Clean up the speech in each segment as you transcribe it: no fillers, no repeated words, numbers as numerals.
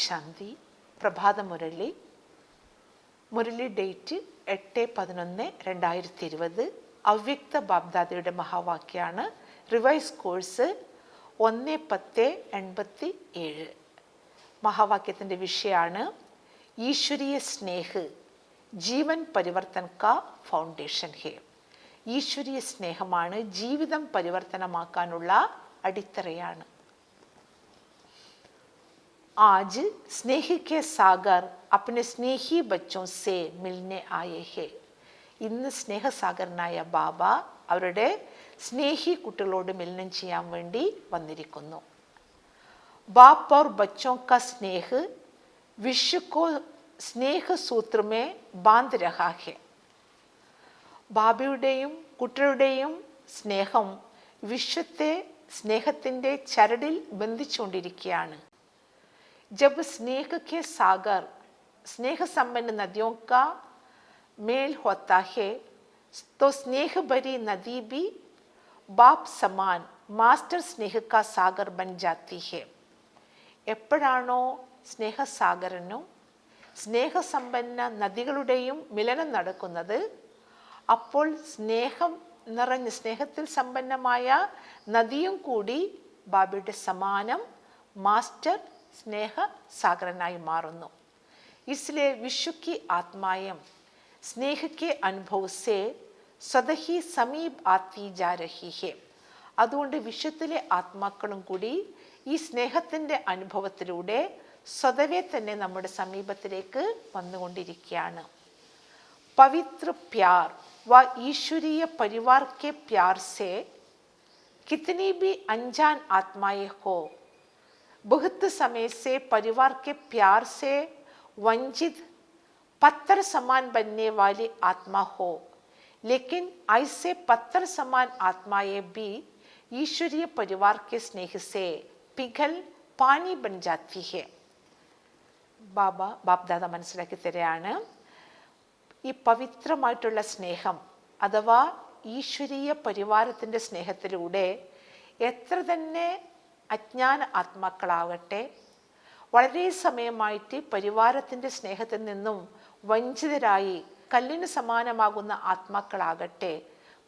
ശാന്തി. പ്രഭാത മുരളി. മുരളി ഡേറ്റ് 8/11/2020. അവ്യക്ത ബാബ്ദാദയുടെ മഹാവാക്യാണ്. Revise course 1/10/87. മഹാവാക്യത്തിൻ്റെ വിഷയമാണ് ഈശ്വരീയ സ്നേഹ് ജീവൻ പരിവർത്തൻ കാ ഫൗണ്ടേഷൻ ഹേ. ഈശ്വരീയ സ്നേഹമാണ് ജീവിതം പരിവർത്തനമാക്കാനുള്ള അടിത്തറയാണ്. आज स्नेह के सागर अपने स्नेही बच्चों से मिलने आए हैं. ഇന്ന് സ്നേഹസാഗരനായ ബാബ അവരുടെ സ്നേഹി കുട്ടികളോട് മിലനം ചെയ്യാൻ വേണ്ടി വന്നിരിക്കുന്നു. बाप और बच्चों का स्नेह विश्व को स्नेह सूत्र में बांध रहा है. ബാബയുടെയും കുട്ടികളുടെയും സ്നേഹം വിശ്വത്തെ സ്നേഹത്തിൻ്റെ ചരടിൽ ബന്ധിച്ചുകൊണ്ടിരിക്കുകയാണ്. जब स्नेह के सागर स्नेह संपन्न नदियों का मेल होता है तो स्नेह भरी नदी भी बाप समान मास्टर स्नेह का सागर बन जाती है. എപ്പോഴാണോ സ്നേഹസാഗരനും സ്നേഹസമ്പന്ന നദികളുടെയും മിലനം നടക്കുന്നത്, അപ്പോൾ സ്നേഹത്തിൽ സമ്പന്നമായ നദിയും കൂടി ബാബയുടെ സമാനം മാസ്റ്റർ स्नेह सागरनाई मारुന്നു. इसलिए विश्व की आत्माएं स्नेह के अनुभव से सदा ही समीप आती जा रही है. അതുകൊണ്ട് വിശ്വത്തിലെ ആത്മാക്കളും കൂടി ഈ സ്നേഹത്തിൻ്റെ അനുഭവത്തിലൂടെ സ്വതവേ തന്നെ നമ്മുടെ സമീപത്തിലേക്ക് വന്നുകൊണ്ടിരിക്കുകയാണ്. പവിത്ര प्यार व ईश्वरीय परिवार के प्यार से कितनी भी अनजान आत्माएं हो, बहुत समय से परिवार के प्यार से वंचित पत्थर समान बनने वाली आत्मा हो, लेकिन ऐसे पत्थर समान आत्माएं भी ईश्वरीय परिवार के स्नेह से पिघल पानी बन जाती है. ബാപ്ദാദ മനസ്സിലാക്കി തരികയാണ്, ഈ പവിത്രമായിട്ടുള്ള സ്നേഹം അഥവാ ഈശ്വരീയ പരിവാരത്തിൻ്റെ സ്നേഹത്തിലൂടെ എത്ര തന്നെ അജ്ഞാന ആത്മാക്കളാകട്ടെ, വളരെ സമയമായിട്ട് പരിവാരത്തിൻ്റെ സ്നേഹത്തിൽ നിന്നും വഞ്ചിതരായി കല്ലിന് സമാനമാകുന്ന ആത്മാക്കളാകട്ടെ,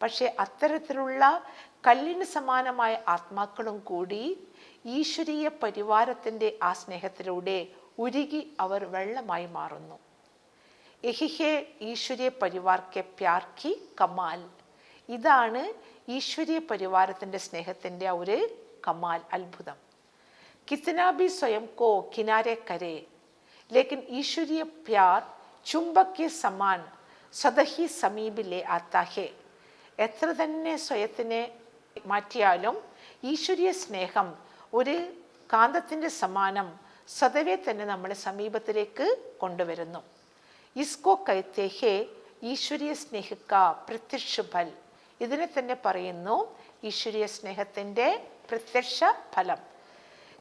പക്ഷേ അത്തരത്തിലുള്ള കല്ലിന് സമാനമായ ആത്മാക്കളും കൂടി ഈശ്വരീയ പരിവാരത്തിൻ്റെ ആ സ്നേഹത്തിലൂടെ ഉരുകി അവർ വെള്ളമായി മാറുന്നു. യഹി ഹേ ഈശ്വരീയ പരിവാർ കെ പ്യാർ കി കമാൽ. ഇതാണ് ഈശ്വരീയ പരിവാരത്തിൻ്റെ സ്നേഹത്തിൻ്റെ ഒരു कमाल, अद्भुतम. कितना भी स्वयं को किनारे करे, लेकिन ईश्वरीय प्यार चुंबक के समान सदा ही समीप ले आता है. എത്ര തന്നെ സ്വയത്തിനെ മാറ്റിയാലും ഈശ്വരീയ സ്നേഹം ഒരു കാന്തത്തിൻ്റെ സമാനം സദവേ തന്നെ നമ്മളെ സമീപത്തിലേക്ക് കൊണ്ടുവരുന്നു. ഇസ്കോ കഹത്തെ ഹേ ഈശ്വരീയ സ്നേഹ കാ പ്രത്യക്ഷ ഫൽ. ഇതിനെ തന്നെ പറയുന്നു ഈശ്വരീയ സ്നേഹത്തിൻ്റെ प्रत्यक्ष फलम.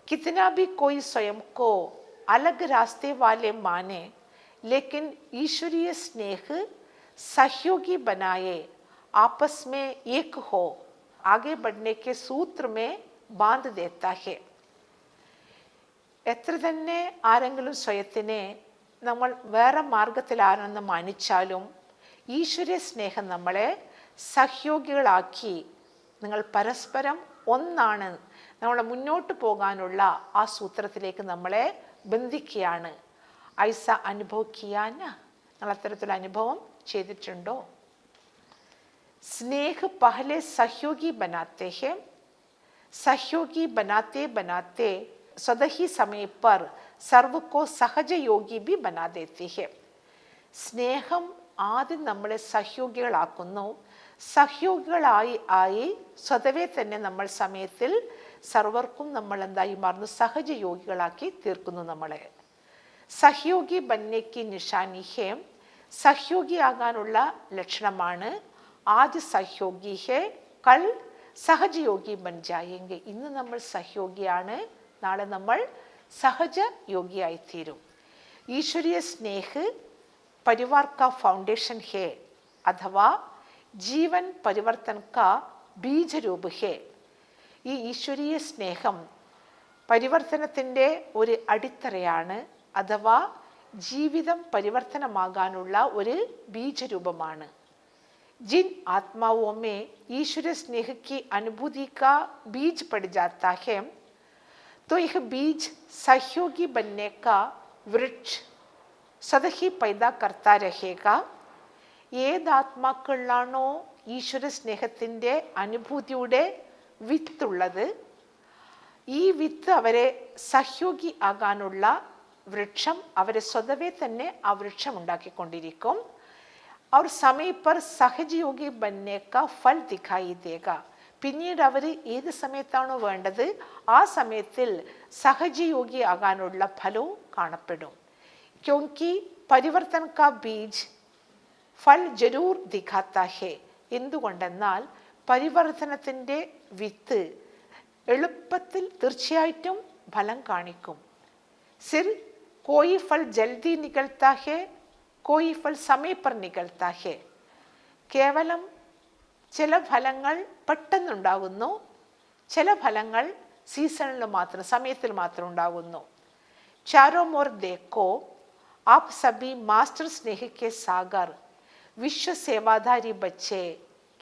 कितना भी कोई स्वयं को अलग रास्ते वाले माने, लेकिन ईश्वरीय स्नेह सहयोगी बनाए आपस में एक हो आगे बढ़ने के सूत्र में बांध देता है. എത്ര തന്നെ ആരെങ്കിലും സ്വയത്തിനെ നമ്മൾ വേറെ മാർഗത്തിലാണെന്ന് മാനിച്ചാലും ഈശ്വരീയ സ്നേഹം നമ്മളെ സഹയോഗികളാക്കി നിങ്ങൾ പരസ്പരം ഒന്നാണ്, നമ്മളെ മുന്നോട്ട് പോകാനുള്ള ആ സൂത്രത്തിലേക്ക് നമ്മളെ ബന്ധിക്കുകയാണ്. ഐസ അനുഭവിക്കാന നിങ്ങൾ അത്തരത്തിലുള്ള അനുഭവം ചെയ്തിട്ടുണ്ടോ? സ്നേഹ പഹലെ സഹയോഗി ബനാത്തെ ഹെ, സഹയോഗി ബനാത്തെ ബനാത്തെ സ്വതഹി സമയ പർ സർവ കോ സഹജയോഗി ബി ബനാ ദേത്തി ഹെ. സ്നേഹം ആദ്യം നമ്മളെ സഹയോഗികളാക്കുന്നു. സഹയോഗികളായി സ്വതവേ തന്നെ നമ്മൾ സമയത്തിൽ സർവർക്കും നമ്മൾ എന്തായി മാറുന്നു, സഹജയോഗികളാക്കി തീർക്കുന്നു നമ്മളെ. സഹയോഗി ബന്നേക്ക് നിഷാനി ഹേ. സഹയോഗിയാകാനുള്ള ലക്ഷണമാണ് ആജ് സഹയോഗി ഹേ കൽ സഹജയോഗി ബൻ ജായേങ്കെ. ഇന്ന് നമ്മൾ സഹയോഗിയാണ്, നാളെ നമ്മൾ സഹജയോഗിയായിത്തീരും. ഈശ്വരീയ സ്നേഹ് പരിവാർ കാ ഫൗണ്ടേഷൻ ഹേ അഥവാ ജീവൻ പരിവർത്തൻ കാ ബീജരൂപ് ഹേ. ഈ ഈശ്വരീയ സ്നേഹം പരിവർത്തനത്തിൻ്റെ ഒരു അടിത്തറയാണ്, അഥവാ ജീവിതം പരിവർത്തനമാകാനുള്ള ഒരു ബീജരൂപമാണ്. जिन आत्माओं में ईश्वर स्नेह की अनुभूति का बीज पड़ जाता है, तो यह बीज सहयोगी बनने का वृक्ष सदा ही पैदा करता रहेगा. ഏത് ആത്മാക്കളിലാണോ ഈശ്വര സ്നേഹത്തിൻ്റെ അനുഭൂതിയുടെ വിത്തുള്ളത്, ഈ വിത്ത് അവരെ സഹയോഗി ആകാനുള്ള വൃക്ഷം അവരെ സ്വതവേ തന്നെ ആ വൃക്ഷം ഉണ്ടാക്കിക്കൊണ്ടിരിക്കും. और समय पर സഹജയോഗി बनने का फल दिखाई देगा. പിന്നീട് അവർ ഏത് സമയത്താണോ വേണ്ടത് ആ സമയത്തിൽ സഹജയോഗി ആകാനുള്ള ഫലവും കാണപ്പെടും. क्योंकि परिवर्तन का बीज फल जरूर दिखाता है. എന്തുകൊണ്ടെന്നാൽ പരിവർത്തനത്തിൻ്റെ വിത്ത് എളുപ്പത്തിൽ തീർച്ചയായിട്ടും ഫലം കാണിക്കും. सिर कोई फल जल्दी निकलता है, कोई फल समय पर निकलता है. കേവലം ചില ഫലങ്ങൾ പെട്ടെന്നുണ്ടാകുന്നു, ചില ഫലങ്ങൾ സീസണിൽ മാത്രം, സമയത്തിൽ മാത്രം ഉണ്ടാകുന്നു. चारों ओर देखो, आप सभी मास्टर स्नेह के सागर विश्व सेवाधारी बच्चे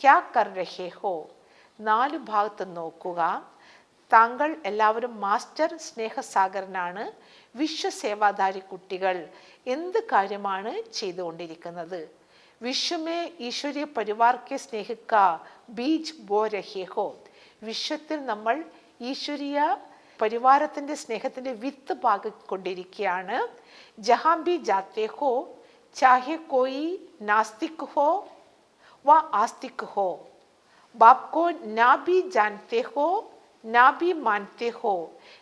क्या कर रहे हो. നാല് ഭാഗത്ത് നോക്കുക. താങ്കൾ എല്ലാവരും മാസ്റ്റർ സ്നേഹസാഗരനാണ്. വിശ്വസേവാധാരി കുട്ടികൾ എന്ത് കാര്യമാണ് ചെയ്തുകൊണ്ടിരിക്കുന്നത്? വിശ്വമേ ഈശ്വരീയ പരിവാർക്കെ സ്നേഹിക്ക ബീജ് ബോ രഹേ ഹോ. വിശ്വത്തിൽ നമ്മൾ ഈശ്വരീയ പരിവാരത്തിൻ്റെ സ്നേഹത്തിൻ്റെ വിത്ത് പാകിക്കൊണ്ടിരിക്കുകയാണ്. ജഹാം ബി ജാത്തെ ഹോ, ചാഹെ കോയി നാസ്തിക് ഹോ വ ആസ്തിക് ഹോ, ബാപ് കോ നാ ബി ജാനത്തെ ഹോ ना भी मानते हो,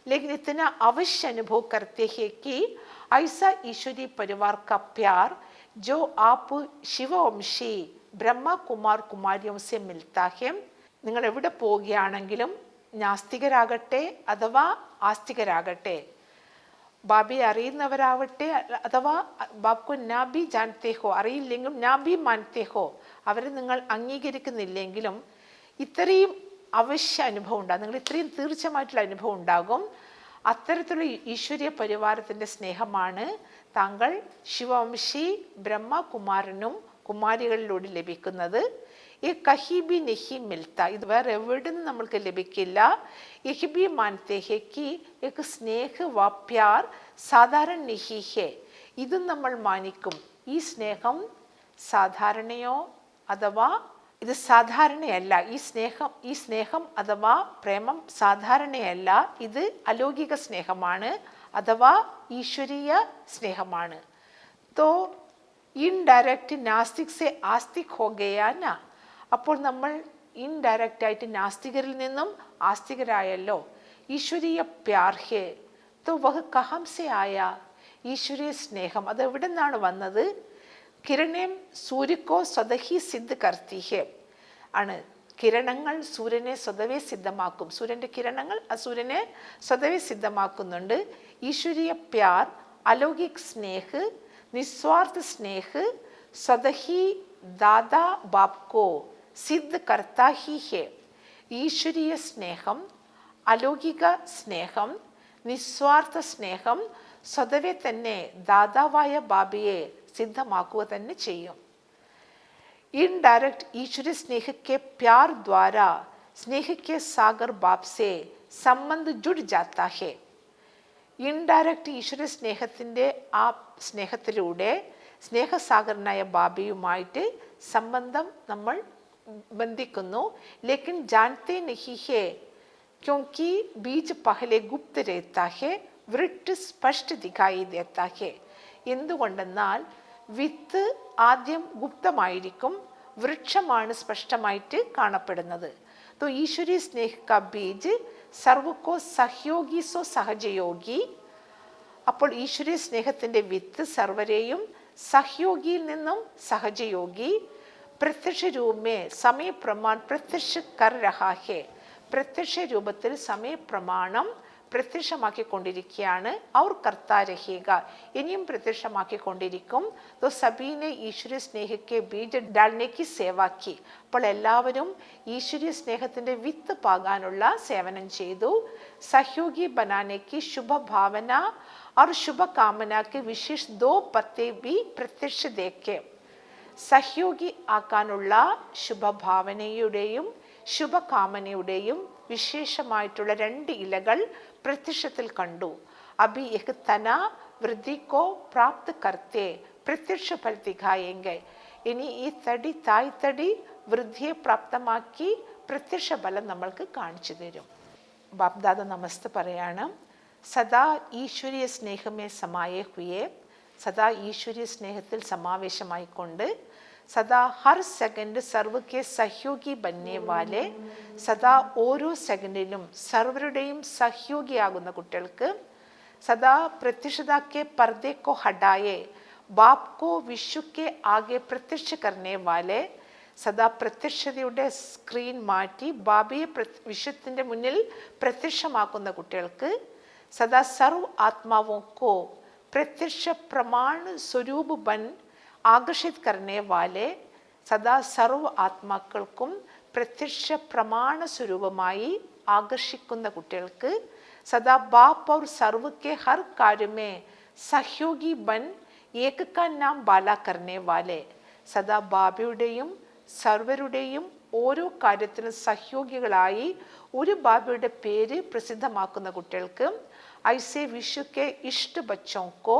लेकिन इतना अवश्य अनुभव करते हैं कि ऐसा ईश्वरीय परिवार का प्यार जो आप शिववंशी ब्रह्म कुमार कुमारियों से मिलता है. നിങ്ങൾ എവിടെ പോവുകയാണെങ്കിലും നാസ്തികരാകട്ടെ അഥവാ ആസ്തികരാകട്ടെ, ബാബയെ അറിയുന്നവരാവട്ടെ അഥവാ ബാബ്കോ നാബി ജാനത്തെ ഹോ, അറിയില്ലെങ്കിലും നാബി മാനത്തെ ഹോ, അവരെ നിങ്ങൾ അംഗീകരിക്കുന്നില്ലെങ്കിലും ഇത്രയും അവശ്യ അനുഭവം ഉണ്ടാകും, നിങ്ങൾ ഇത്രയും തീർച്ചയായിട്ടുള്ള അനുഭവം ഉണ്ടാകും. അത്തരത്തിലുള്ള ഈശ്വരീയ പരിവാരത്തിൻ്റെ സ്നേഹമാണ് താങ്കൾ ശിവവംശി ബ്രഹ്മകുമാരനും കുമാരികളിലൂടെ ലഭിക്കുന്നത്. ഈ കഹീബി നെഹി മിൽത്ത, ഇത് വേറെ എവിടെ നിന്ന് നമ്മൾക്ക് ലഭിക്കില്ല. യഹ്ബി മാനത്തെ ഹെ കി ഏക് സ്നേഹ വ പ്യാർ സാധാരണ നെഹി ഹെ, ഇതും നമ്മൾ മാനിക്കും. ഈ സ്നേഹം സാധാരണയോ അഥവാ ഇത് സാധാരണയല്ല. ഈ സ്നേഹം അഥവാ പ്രേമം സാധാരണയല്ല, ഇത് അലൗകിക സ്നേഹമാണ് അഥവാ ഈശ്വരീയ സ്നേഹമാണ്. തോ ഇൻഡയറക്റ്റ് നാസ്തിക് സെ ആസ്തിക് ഹോ ഗയാ നാ. അപ്പോൾ നമ്മൾ ഇൻഡയറക്റ്റ് ആയിട്ട് നാസ്തികരിൽ നിന്നും ആസ്തികരായല്ലോ. ഈശ്വരീയ പ്യാർ ഹേ തോ വഹ് കഹാം സെ ആയാ. ഈശ്വരീയ സ്നേഹം അത് എവിടെ നിന്നാണ് വന്നത്? കിരണേം സൂര്യക്കോ സ്വതഹി സിദ്ധ കർത്തി ഹെ ആണ്. കിരണങ്ങൾ സൂര്യനെ സ്വതവേ സിദ്ധമാക്കും. സൂര്യൻ്റെ കിരണങ്ങൾ ആ സൂര്യനെ സ്വതവേ സിദ്ധമാക്കുന്നുണ്ട്. ഈശ്വരീയ പ്യാർ, അലൗകിക് സ്നേഹ്, നിസ്വാർത്ഥ സ്നേഹ് സ്വതഹി ദാദാ ബാപ്കോ സിദ്ധ കർത്താ ഹി ഹെ. ഈശ്വരീയ സ്നേഹം, അലൗകിക സ്നേഹം, നിസ്വാർത്ഥ സ്നേഹം സ്വതവേ തന്നെ ദാതാവായ ബാബയെ സിദ്ധമാക്കുക തന്നെ ചെയ്യും. इनडायरेक्ट ईश्वरीय स्नेह के प्यार द्वारा स्नेह के सागर बाप से संबंध जुड़ जाता है. ഇൻഡയറക്റ്റ് ഈശ്വര സ്നേഹത്തിൻ്റെ ആ സ്നേഹത്തിലൂടെ സ്നേഹസാഗരനായ ബാബയുമായിട്ട് സംബന്ധം നമ്മൾ ബന്ധിക്കുന്നു. ലേക്കിൻ ജാനത്തെ നഹി ഹെ ക്യോंकि बीज पहले गुप्त रहता है, वृक्ष स्पष्ट दिखाई देता है. എന്തുകൊണ്ടെന്നാൽ വിത്ത് ആദ്യം ഗുപ്തമായിരിക്കും, വൃക്ഷമാണ് സ്പഷ്ടമായിട്ട് കാണപ്പെടുന്നത്. तो ईश्वरीय स्नेह का बीज सर्व को सहयोगी सो सहजयोगी. അപ്പോൾ ഈശ്വരീയ സ്നേഹത്തിൻ്റെ വിത്ത് സർവരെയും സഹയോഗിയിൽ നിന്നും സഹജയോഗി. പ്രത്യക്ഷ രൂപമേ സമയപ്രമാൺ പ്രത്യക്ഷ കർ രഹാ ഹെ. പ്രത്യക്ഷ രൂപത്തിൽ സമയപ്രമാണം പ്രത്യക്ഷമാക്കിക്കൊണ്ടിരിക്കുകയാണ്. അവർ കർത്താ രഹേഗ, ഇനിയും പ്രത്യക്ഷമാക്കിക്കൊണ്ടിരിക്കും. तो सभी ने ईश्वरीय स्नेह के बीज डालने की सेवा की. അപ്പോൾ എല്ലാവരും ഈശ്വരീയ സ്നേഹത്തിന്റെ വിത്ത് പാകാനുള്ള സേവനം ചെയ്തു. सहयोगी बनाने की शुभ भावना और शुभ कामना के विशेष 2 पत्ते भी प्रत्यक्ष देखे. സഹയോഗി ആക്കാനുള്ള ശുഭഭാവനയുടെയും ശുഭകാമനയുടെയും വിശേഷമായിട്ടുള്ള 2 ഇലകൾ പ്രത്യക്ഷത്തിൽ കണ്ടു. അഭി യഹ് തന വൃദ്ധി കോ പ്രാപ്ത് കർത്തേ പ്രത്യക്ഷ ഫൽ ദിഖായേംഗെ. ഇനി ഈ തടി തായ്തടി വൃദ്ധിയെ പ്രാപ്തമാക്കി പ്രത്യക്ഷ ഫലം നമ്മൾക്ക് കാണിച്ചു തരും. ബാപ്ദാദ നമസ്തേ പറയാണ്. സദാ ഈശ്വരീയ സ്നേഹമേ സമായേ ഹുയേ, സദാ ഈശ്വരീയ സ്നേഹത്തിൽ സമാവേശമായിക്കൊണ്ട് സദാ ഹർ സെക്കൻഡ് സർവ്വക്കെ സഹയോഗി ബന്നേ വാലെ, സദാ ഓരോ സെക്കൻഡിലും സർവരുടെയും സഹയോഗിയാകുന്ന കുട്ടികൾക്ക് സദാ പ്രത്യക്ഷതാക്കെ पर्दे को हटाए बाप को विश्व के आगे प्रत्यक्ष करने वाले, സദാ പ്രത്യക്ഷതയുടെ സ്ക്രീൻ മാറ്റി ബാബയെ വിശ്വത്തിൻ്റെ മുന്നിൽ പ്രത്യക്ഷമാക്കുന്ന കുട്ടികൾക്ക് സദാ സർവ് ആത്മാവോ കോ प्रत्यक्ष प्रमाण स्वरूप बन आकर्षित करने वाले, സദാ സർവ ആത്മാക്കൾക്കും പ്രത്യക്ഷ പ്രമാണ സ്വരൂപമായി ആകർഷിക്കുന്ന കുട്ടികൾക്ക് സദാ ബാപ്പ് और सर्व के हर कार्य में सहयोगी बन एक का नाम बाला करने वाले, സദാ ബാബയുടെയും സർവരുടെയും ഓരോ കാര്യത്തിനും സഹയോഗികളായി ഒരു ബാബയുടെ പേര് പ്രസിദ്ധമാക്കുന്ന കുട്ടികൾക്ക് ഐസെ വിശ്വക്കെ ഇഷ്ട ബച്ചോക്കോ,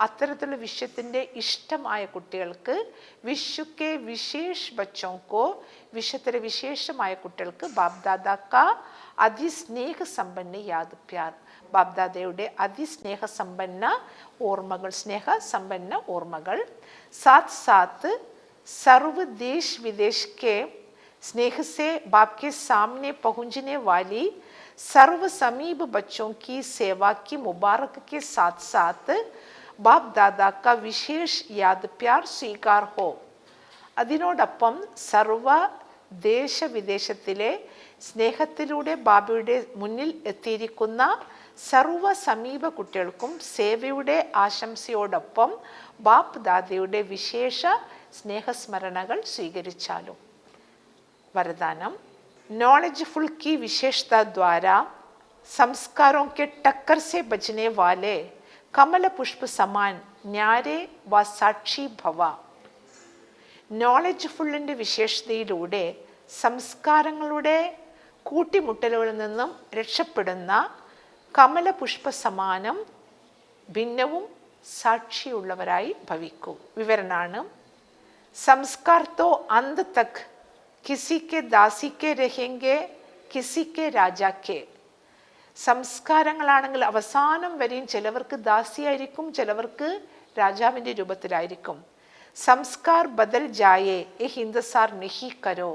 അത്തരത്തിലുള്ള വിശ്വത്തിൻ്റെ ഇഷ്ടമായ കുട്ടികൾക്ക് വിശ്വക്കെ വിശേഷ ബച്ചോക്കോ, വിശ്വത്തിലെ വിശേഷമായ കുട്ടികൾക്ക് ബാപ്ദാദാക്ക അതിസ്നേഹ സമ്പന്ന യാദ് പ്യാർ, ബാപ്ദാദയുടെ അതിസ്നേഹ സമ്പന്ന ഓർമ്മകൾ, സ്നേഹ സമ്പന്ന ഓർമ്മകൾ. സാത്ത് സാത്ത് सर्व देश विदेश के स्नेह से बाप के सामने पहुंचने वाली सर्व समीप बच्चों की सेवा की मुबारक के साथ साथ बाप दादा का विशेष याद प्यार स्वीकार हो. അതിനോടൊപ്പം സർവ ദേശവിദേശത്തിലെ സ്നേഹത്തിലൂടെ ബാബയുടെ മുന്നിൽ എത്തിയിരിക്കുന്ന സർവ സമീപ കുട്ടികൾക്കും സേവയുടെ ആശംസയോടൊപ്പം ബാപ്പ് ദാദയുടെ വിശേഷ സ്നേഹസ്മരണകൾ സ്വീകരിച്ചാലും. वरदानम नॉलेजफुल की विशेषता द्वारा संस्कारों के टक्कर से बचने वाले कमल पुष्प समान न्यारे व साक्षी भव. നോളജ്ഫുള്ളിൻ്റെ വിശേഷതയിലൂടെ സംസ്കാരങ്ങളുടെ കൂട്ടിമുട്ടലുകളിൽ നിന്നും രക്ഷപ്പെടുന്ന കമലപുഷ്പ സമാനം ഭിന്നവും സാക്ഷിയുള്ളവരായി ഭവിക്കൂ. വിവരണാണ്. संस्कार तो अंत तक किसी के दासी के रहेंगे किसी के राजा के. സംസ്കാരങ്ങളാണെങ്കിൽ അവസാനം വരെയും ചിലവർക്ക് ദാസിയായിരിക്കും, ചിലവർക്ക് രാജാവിൻ്റെ രൂപത്തിലായിരിക്കും. സംസ്കാർ ബദൽ ജായേ എ ഹിന്ദസാർ നെഹി കരോ.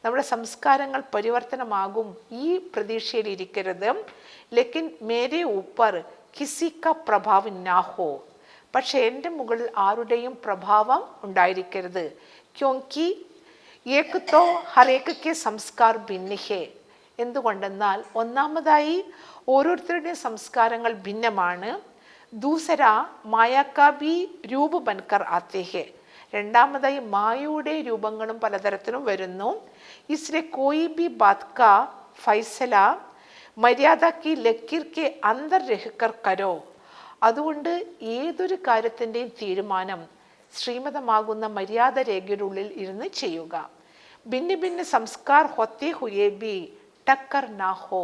നമ്മുടെ സംസ്കാരങ്ങൾ പരിവർത്തനമാകും, ഈ പ്രതീക്ഷയിൽ ഇരിക്കരുത്. ലേക്കിൻ മേരെ ഊപ്പർ കിസി കാ പ്രഭാവ് നാ ഹോ. പക്ഷെ എൻ്റെ മുകളിൽ ആരുടെയും പ്രഭാവം ഉണ്ടായിരിക്കരുത്. ക്യോങ്കി ഏക് തോ ഹർ ഏക് കെ സംസ്കാർ ഭിന്ന ഹേ. എന്തുകൊണ്ടെന്നാൽ ഒന്നാമതായി ഓരോരുത്തരുടെയും സംസ്കാരങ്ങൾ ഭിന്നമാണ്. ദൂസര മായാക്കാ ബി രൂപ ബൻകർ ആത്തേ ഹേ. രണ്ടാമതായി മായയുടെ രൂപങ്ങളും പലതരത്തിലും വരുന്നു. ഇസ്ലെ കോയി ബി ബാത് കാ ഫൈസല മര്യാദ കി ലക്കീർ കെ അന്തർ രഹ്കർ കരോ. അതുകൊണ്ട് ഏതൊരു കാര്യത്തിൻ്റെയും തീരുമാനം ശ്രീമതമാകുന്ന മര്യാദ രേഖയുടെ ഉള്ളിൽ ഇരുന്ന് ചെയ്യുക. ഭിന്ന ഭിന്ന സംസ്കാർ ഹൊത്തേ ഹുയേ ബി ടക്കർ നാ ഹോ.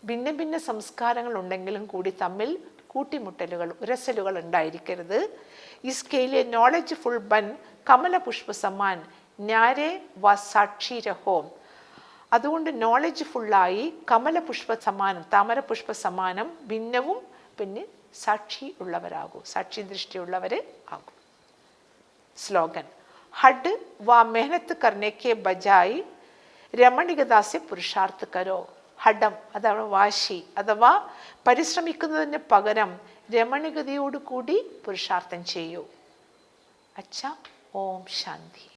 ഭിന്ന ഭിന്ന സംസ്കാരങ്ങൾ ഉണ്ടെങ്കിലും കൂടി തമ്മിൽ കൂട്ടിമുട്ടലുകൾ, ഉരസലുകൾ ഉണ്ടായിരിക്കരുത്. ഇസ്കേലെ നോളജ്ഫുൾ ബൻ കമലപുഷ്പ സമാൻ ന്യാരെ വ സാക്ഷി രഹോ. അതുകൊണ്ട് നോളജ്ഫുള്ളായി കമലപുഷ്പ സമാനം, താമരപുഷ്പ സമാനം ഭിന്നവും പിന്നെ സാക്ഷി ഉള്ളവരാകൂ, സാക്ഷി ദൃഷ്ടിയുള്ളവർ ആകൂ. സ്ലോഗൻ. ഹഡ് വ മെഹനത്ത് കർനെ കെ ബജായി രമണികത സെ പുരുഷാർത്ഥ കരോ. ഹഡം അഥവാ വാശി അഥവാ പരിശ്രമിക്കുന്നതിന് പകരം രമണികതയോടുകൂടി പുരുഷാർത്ഥം ചെയ്യൂ. അച്ഛ. ഓം ശാന്തി.